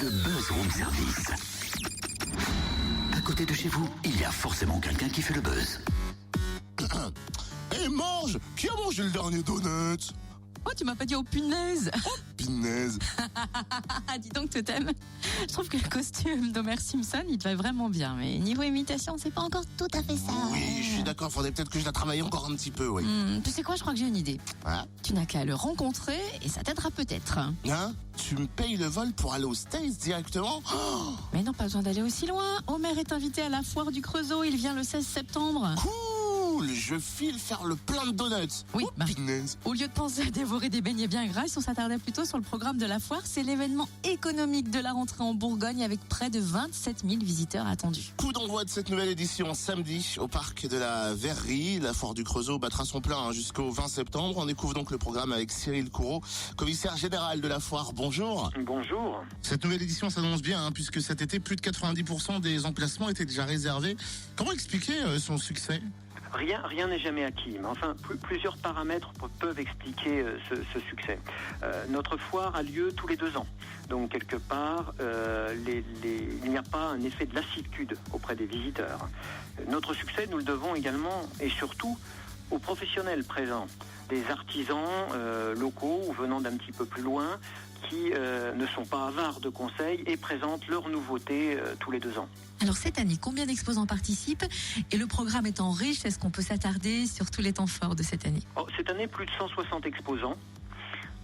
Le Buzz Room Service. À côté de chez vous, il y a forcément quelqu'un qui fait le buzz. Eh, mange! Qui a mangé le dernier donut? Oh, tu m'as pas dit oh punaise. Punaise. Dis donc, Totem. Je trouve que le costume d'Homer Simpson, il te va vraiment bien. Mais niveau imitation, c'est pas encore tout à fait ça. Oui, je suis d'accord, faudrait peut-être que je la travaille encore un petit peu, oui. Tu sais quoi, je crois que j'ai une idée. Hein? Tu n'as qu'à le rencontrer et ça t'aidera peut-être. Hein? Tu me payes le vol pour aller aux States directement? Oh, Mais non, pas besoin d'aller aussi loin. Homer est invité à la foire du Creusot. Il vient le 16 septembre. cool! Je file faire le plein de donuts. Oui, Oh, bah, punaise. au lieu de penser à dévorer des beignets bien gras, on s'attardait plutôt sur le programme de la foire. C'est l'événement économique de la rentrée en Bourgogne avec près de 27 000 visiteurs attendus. Coup d'envoi de cette nouvelle édition samedi au parc de la Verrerie. La foire du Creusot battra son plein jusqu'au 20 septembre. On découvre donc le programme avec Cyril Coureau, commissaire général de la foire. Bonjour. Bonjour. Cette nouvelle édition s'annonce bien, puisque cet été, plus de 90% des emplacements étaient déjà réservés. Comment expliquer son succès ? Rien n'est jamais acquis, mais enfin, plusieurs paramètres peuvent expliquer ce succès. Notre foire a lieu tous les 2 ans. Donc, quelque part, il n'y a pas un effet de lassitude auprès des visiteurs. Notre succès, nous le devons également et surtout aux professionnels présents, des artisans locaux ou venant d'un petit peu plus loin qui ne sont pas avares de conseils et présentent leurs nouveautés tous les 2 ans. Alors cette année, combien d'exposants participent? Et le programme étant riche, est-ce qu'on peut s'attarder sur tous les temps forts de cette année? Cette année, plus de 160 exposants.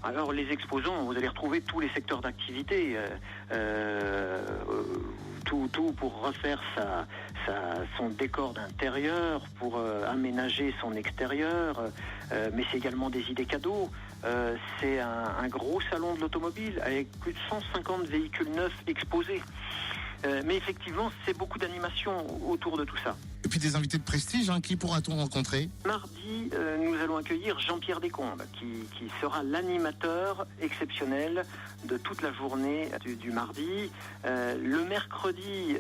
Alors les exposants, vous allez retrouver tous les secteurs d'activité, tout pour refaire son décor d'intérieur, pour aménager son extérieur, mais c'est également des idées cadeaux. C'est un gros salon de l'automobile avec plus de 150 véhicules neufs exposés. Mais effectivement, c'est beaucoup d'animation autour de tout ça. Et puis des invités de prestige, qui pourra-t-on rencontrer ? Mardi, nous allons accueillir Jean-Pierre Descombes, qui sera l'animateur exceptionnel de toute la journée du mardi. Le mercredi,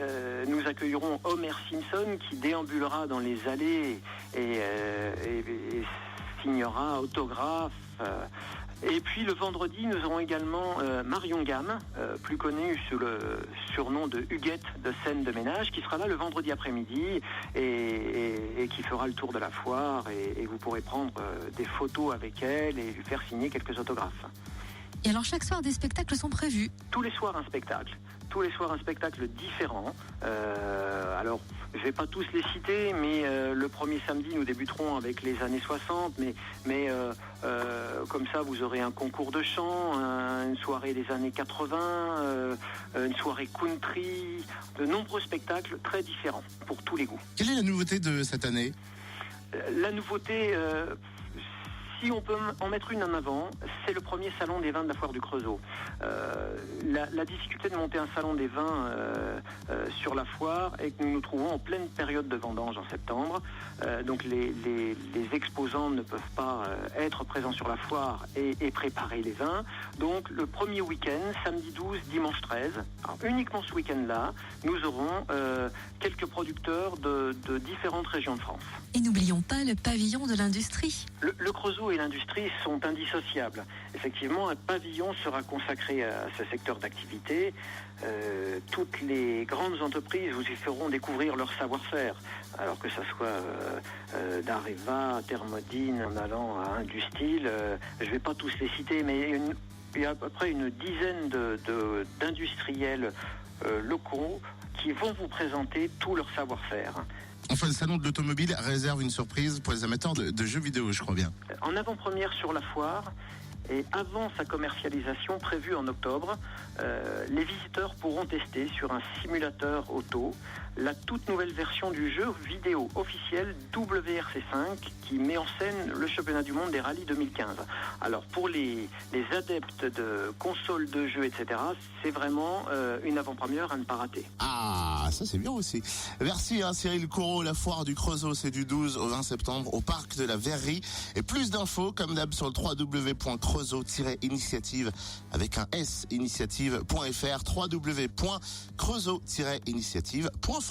nous accueillerons Homer Simpson, qui déambulera dans les allées et signera autographes. Et puis le vendredi, nous aurons également Marion Gamme, plus connue sous le surnom de Huguette de Scène de Ménage, qui sera là le vendredi après-midi et qui fera le tour de la foire et vous pourrez prendre des photos avec elle et lui faire signer quelques autographes. Et alors chaque soir, des spectacles sont prévus? Tous les soirs un spectacle. Tous les soirs un spectacle différent. Alors, je ne vais pas tous les citer, mais le premier samedi, nous débuterons avec les années 60, mais comme ça, vous aurez un concours de chant, une soirée des années 80, une soirée country, de nombreux spectacles très différents pour tous les goûts. Quelle est la nouveauté de cette année ? La nouveauté... Si on peut en mettre une en avant, c'est le premier salon des vins de la foire du Creusot. La difficulté de monter un salon des vins sur la foire est que nous nous trouvons en pleine période de vendange en septembre. Donc les exposants ne peuvent pas être présents sur la foire et préparer les vins. Donc le premier week-end, samedi 12, dimanche 13, alors, uniquement ce week-end-là, nous aurons quelques producteurs de différentes régions de France. Et n'oublions pas le pavillon de l'industrie. Le Creusot et l'industrie sont indissociables. Effectivement, un pavillon sera consacré à ce secteur d'activité. Toutes les grandes entreprises vous y feront découvrir leur savoir-faire, alors que ça soit d'Areva, Thermodine, en allant à Industil. Je ne vais pas tous les citer, mais il y a à peu près une dizaine d'industriels locaux qui vont vous présenter tout leur savoir-faire. Enfin, le salon de l'automobile réserve une surprise pour les amateurs de jeux vidéo, je crois bien. En avant-première sur la foire, et avant sa commercialisation prévue en octobre, les visiteurs pourront tester sur un simulateur auto la toute nouvelle version du jeu vidéo officiel WRC5 qui met en scène le championnat du monde des rallyes 2015. Alors pour les adeptes de consoles de jeux, etc., c'est vraiment une avant-première à ne pas rater. Ah, ça c'est bien aussi. Merci Cyril Coureau, la foire du Creusot, c'est du 12 au 20 septembre au parc de la Verrerie. Et plus d'infos comme d'hab sur le www.creusot-initiative avec un S initiative.fr, www.creusot-initiative.fr.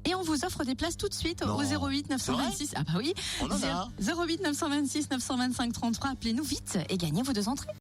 Et on vous offre des places tout de suite Non. au 08 926. Ah bah oui. On en a. 08 926 925 33. Appelez-nous vite et gagnez vos 2 entrées.